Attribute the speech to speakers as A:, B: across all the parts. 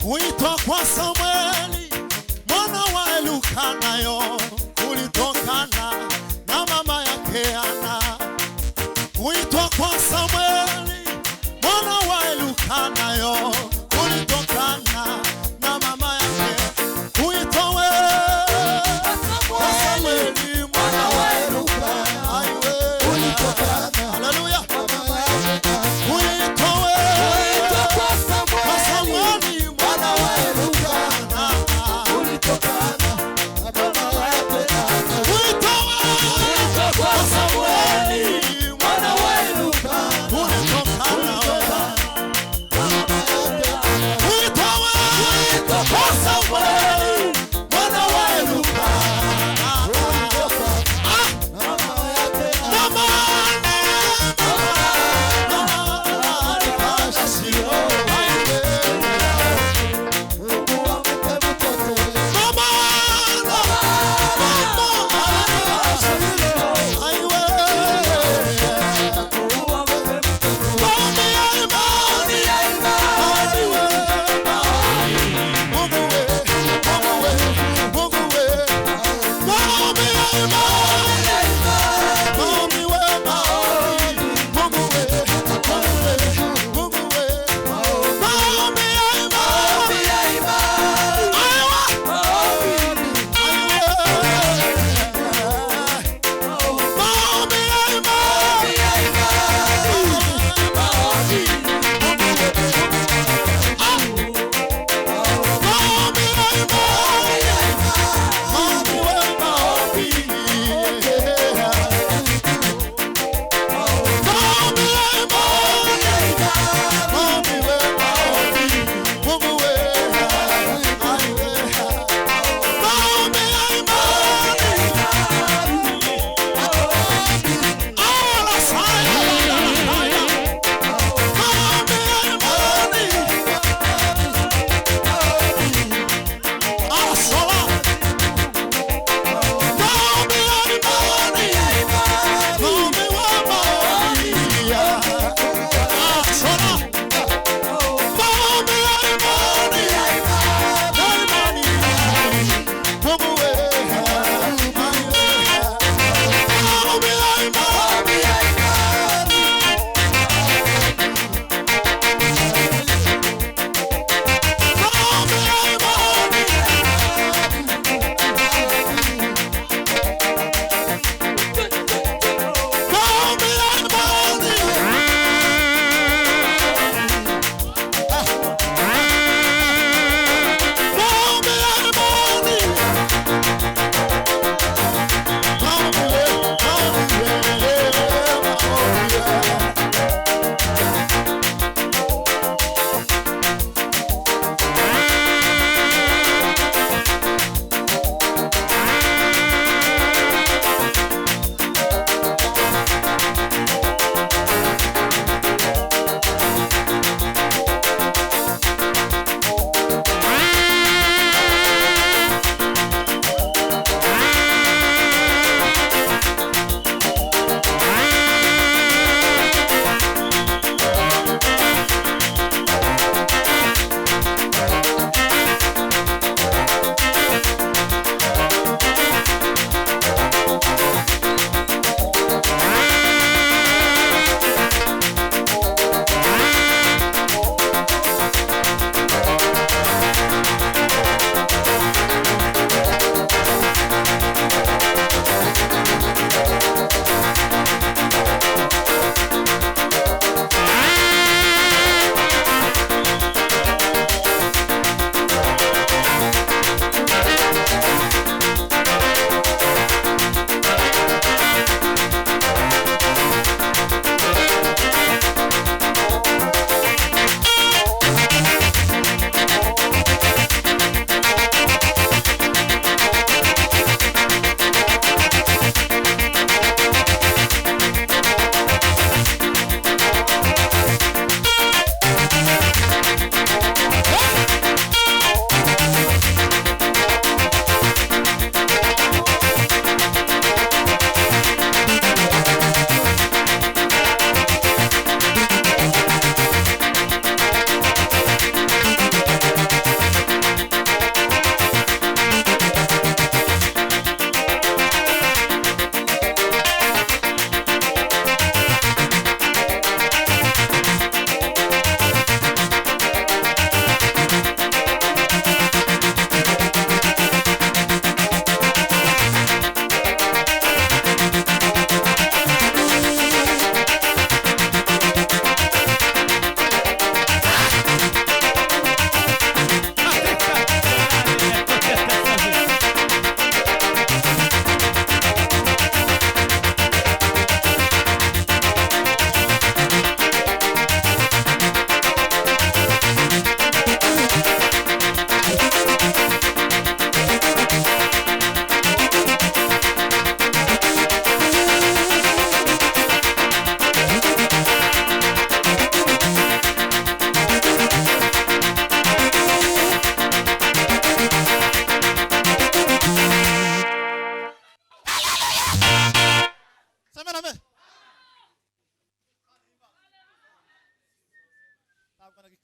A: Kuitwa kwa Samueli mwana wa Elukanayo kulitokana na mama yake Ana. Kuitwa kwa Samueli mwana wa Elukanayo kulitokana na mama yake. Kuitwa kwa Samueli mwana wa Elukanayo kulitokana, haleluya, kuitwa kwa Samueli mwana wa Elukana kulitokana na mama yake. Kuitwa kwa Samueli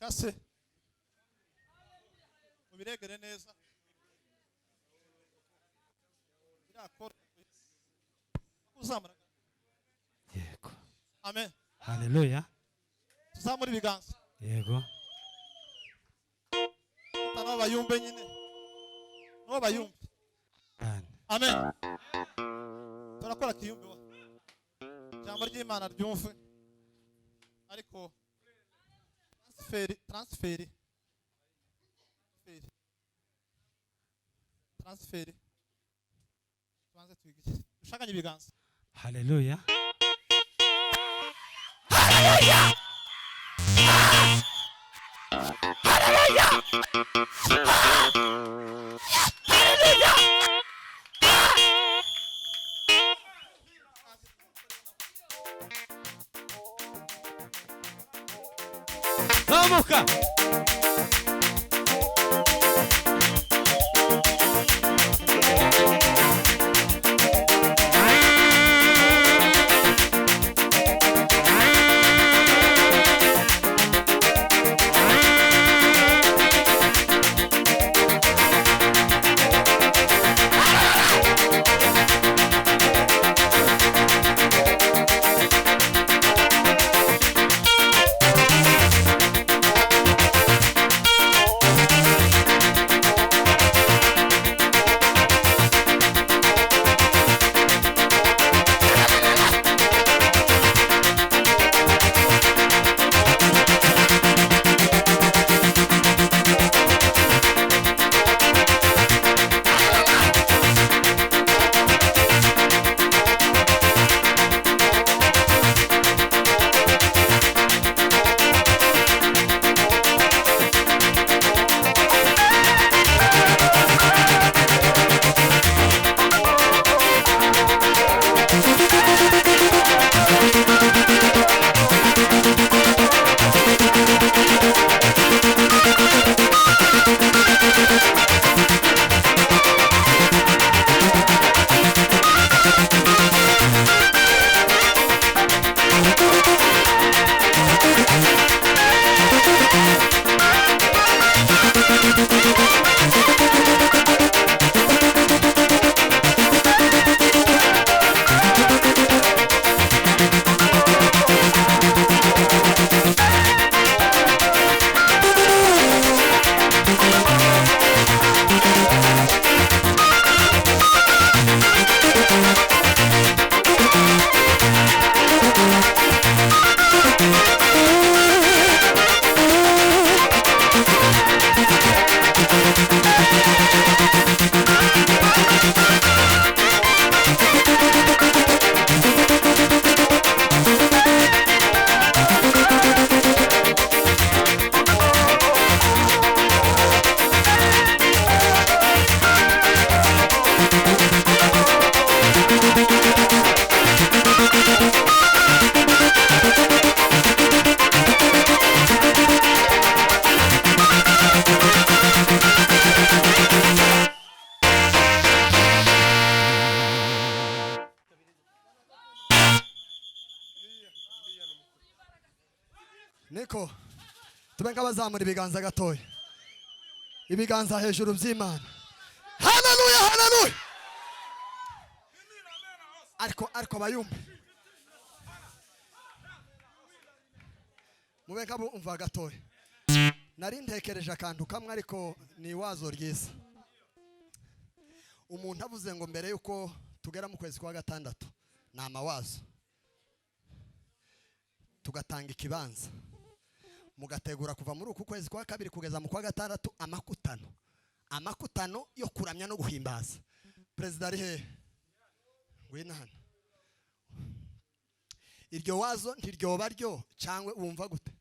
A: kase mubiregere neza birakora uzamara.
B: Yego.
A: Amen.
B: Haleluya.
A: Tuzamura ibiganza.
B: Yego.
A: Tano bayumbe nyine. No bayumbe. Amen. Turakora kiyumbe wa. Jambo ry'Imana ryumve. Ariko transferi. Tubanze twigishe. Dushakanye ibiganza.
B: Haleluya.
C: Hallelujah! Hallelujah! Hallelujah!
B: Zamuka.
D: Niko tubenga bazamura ibiganza gatoya. Ibiganza hejuru by'Imana. Haleluya, haleluya. Ariko bayumbe. Mubenga umva gatoya. Nari ntekereje akantu kamwe ariko ni wazo ryiza. Umuntu avuze ngo mbere yuko tugera mu kwezi kwa gatandatu na amawazo tugatanga ikibanza mugategura kuva muri uku kwezi kwa kabiri kugeza mu kwa gatandatu amakutano yo kuramya no guhimbaza. Perezida ari he? Ngwina hano. Iryo wazo ntiryoba ryo cyangwe wumva gute?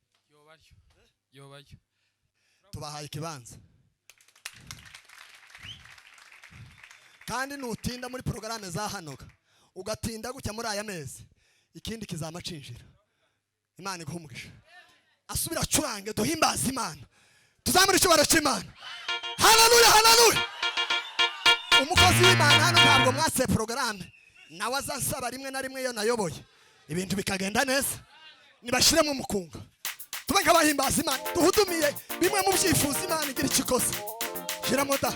D: Yobaryo. Tubahaye ikibanza. Kandi nutinda muri programme za hanoga ugatinda gucya muri aya mezi ikindi kizamacinjira. Imana iguhumugisha. Asubira curange duhimbaza Imana. Tuzamura icyubahiro cy'Imana. Haleluya, haleluya. Umukozi w'Imana hano ntabwo mwase programme nawe azansaba rimwe na rimwe yo nayoboye ibintu bikagenda neza nibashire mu mukunga. Tuba nk'abahimbaza imana duhudumiye bimwe mu byifuzo imana igira icyo ikoze shiramo da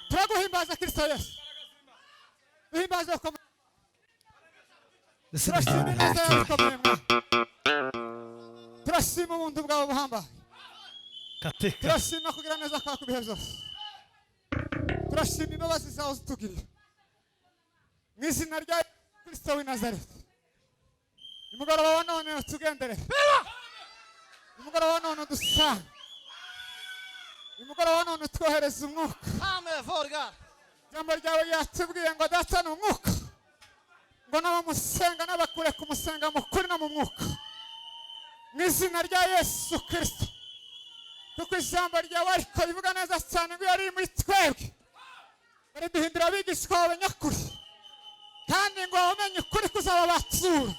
A: turaguhimbaza Kristo Yesu duhimbaze ko turashima ubuntu bwawe buhambaye
B: katika
A: turashima kugira neza kwawe ku bihe byose turashima imbabazi zawe zitugirira mu izina rya Kristo w'i Nazareti nimugoroba wa none tugendere nimugoroba wa none dusanga nimugoroba wa none twohereza umwuka ijambo ryawe yatubwiye ngo data ni umwuka ngo n'abamusenga n'abakure kumusenga mu kuri no mu mwuka mu izina rya Yesu Kristo kuko ijambo ryawe ariko rivuga neza cyane ngo iyo riri muri twebwe bariduhindura abigishwa bawe nyakuri kandi ngo bamenye ukuri kuzaba batsura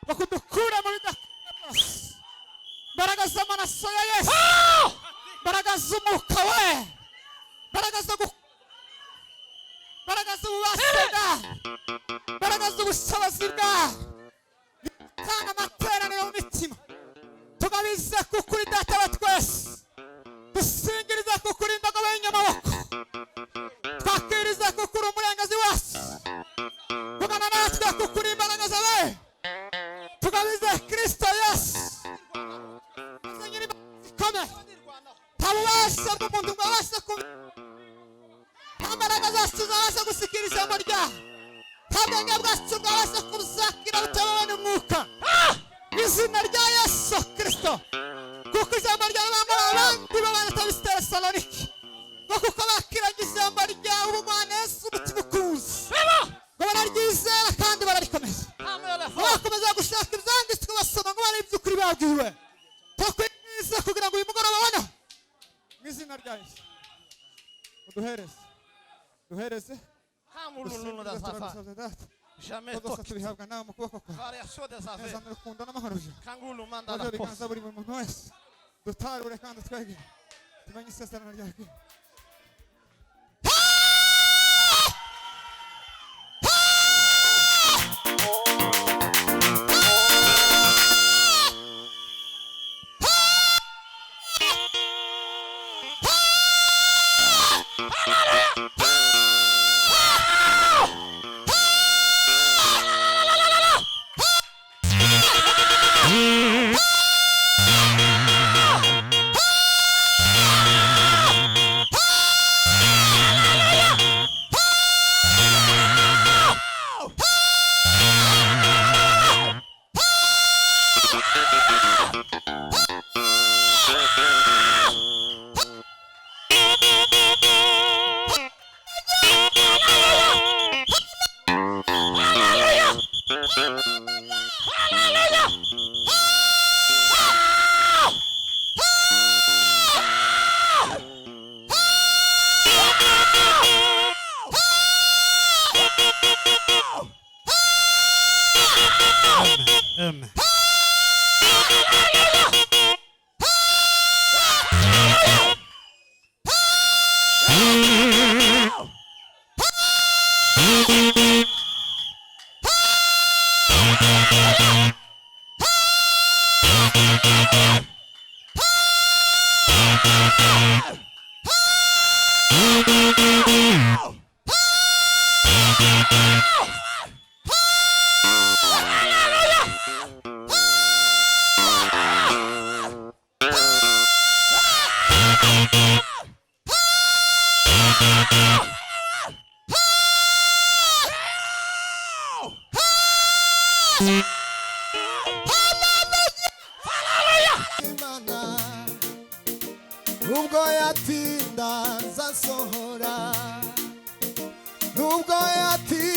A: ngo kudukure muri dakunda bose mbaraga z'amaraso ya Yesu mbaraga z'umwuka we mbaraga z'ububasha bwawe mbaraga z'ubushobozi bwawe bitanga amateraniro mu mitima tugabize kukuri data wa twese dusingirize kukuri indogobe y'inyamaboko twakirize kukuri umurengezi wacu tugana natwe kukuri imbaraga zawe tugabize Kristo Yesu zikomeye nta bubasha bw'umuntu bwabasha nta mbaraga zacu zabasha gusikira ijambo ryawe nta bwenge bwacu bwabasha kuzakira butabawe n'umwuka mu izina rya Yesu Kristo kuko ijambo ryawe bamwe abandi babana tabisitera Saloniki ngo kuko bakiranye ijambo ryawe ubumana Yesu umutima ukuze ngo bararyizera kandi bararikomeza bakomeza gushaka ibyanditswe basoma ngo barebe iby'ukuri babwiwe tukwiriza kugira ngo uyu mugoroba babona mu izina rya Yesu duhereze tubihabwa nawe mu kuboko kwawe neza mu rukundo n'amahoro byawe biganza buri muntu wese dutarure kandi twegere tumenye isezerano ryawe
E: Imana nubwo yatinda zasohora nubwo yatinda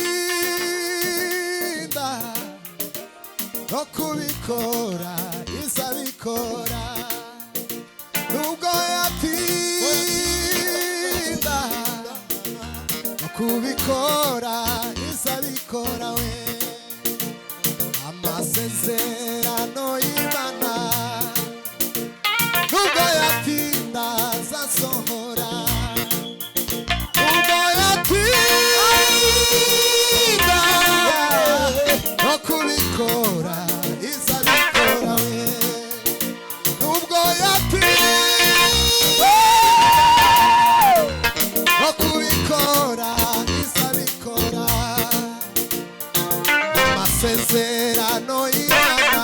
E: no kubikora izabikora nubwo yatinda no kubikora izabikora we amasezerano y'Imana nubwo yatinda zasohora nubwo yatinda no kubikora izabikora we nubwo yatinda no kubikora izabikora amasezerano y'Imana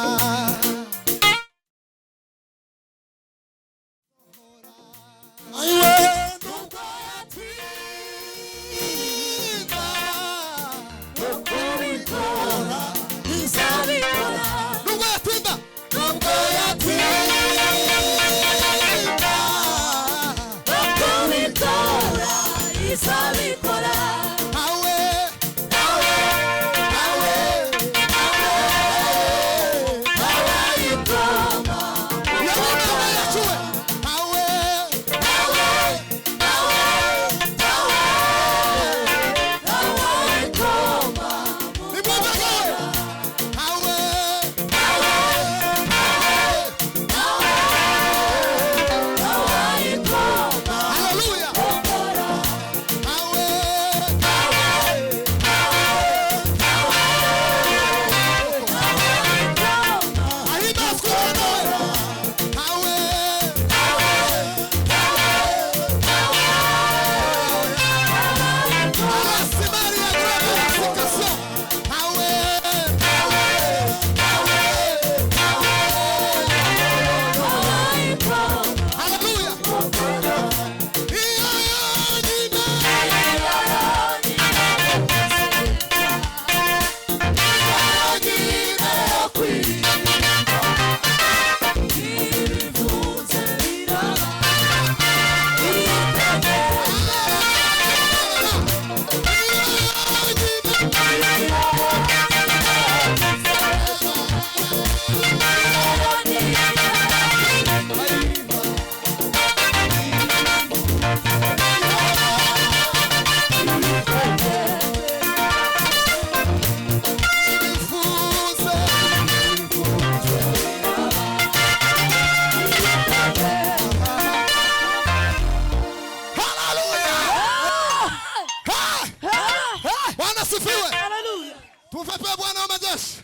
E: Tupepe Bwana wa majeshi.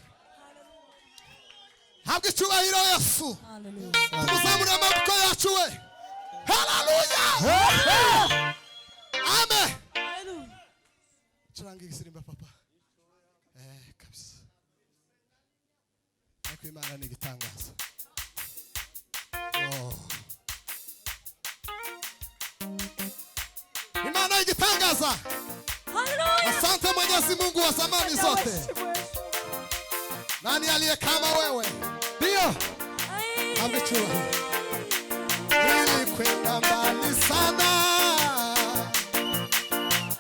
E: Habwa icyubahiro Yesu. Tumuzamure amaboko yacu we. Haleluya. Amen. Turanga igisimba papa. Kabisa. Ariko Imana ni igitangaza. Imana igitangaza. Asante Mwenyezi Mungu wa zamani zote. Nani aliye kama wewe? Ndio. Amechua. Nilikwenda mbali sana.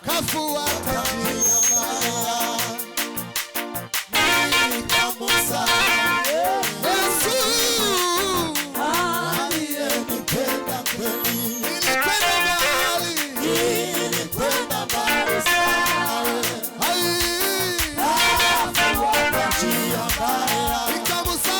E: Kafuata njia mbaya. Nikamusa. Yesu. Aliyenipenda kweli. Nilikwenda mbali. Nilikwenda mbali sana. Nikamusa.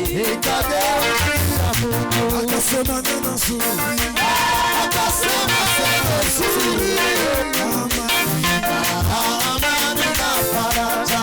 E: ikageukia Mungu, akasema neno zuri, akasema neno zuri, amani na faraja.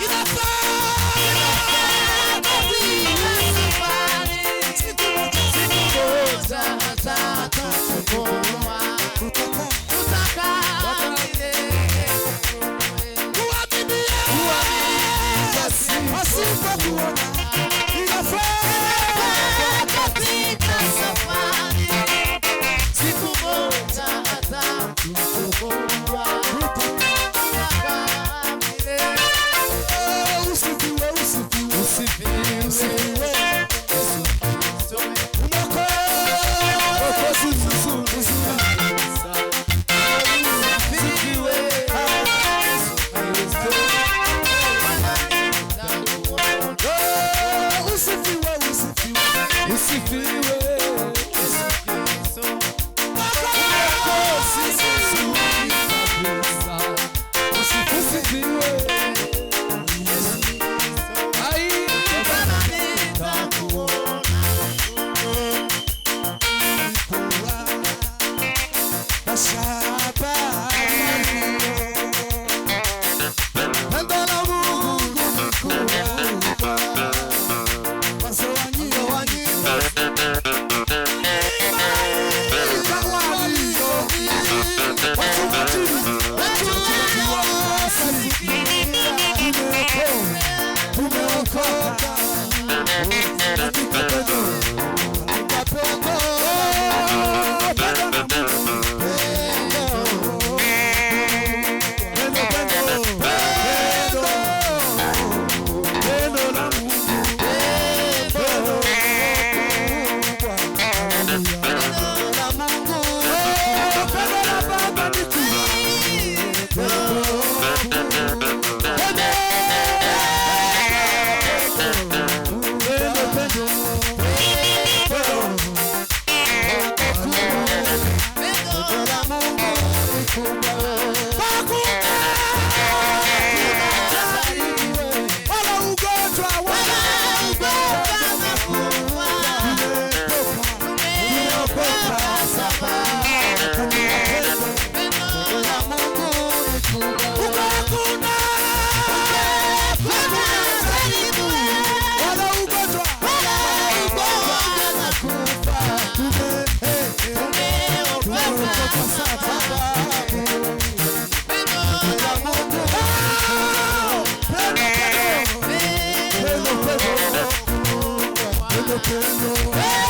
A: Ina
E: Pendo,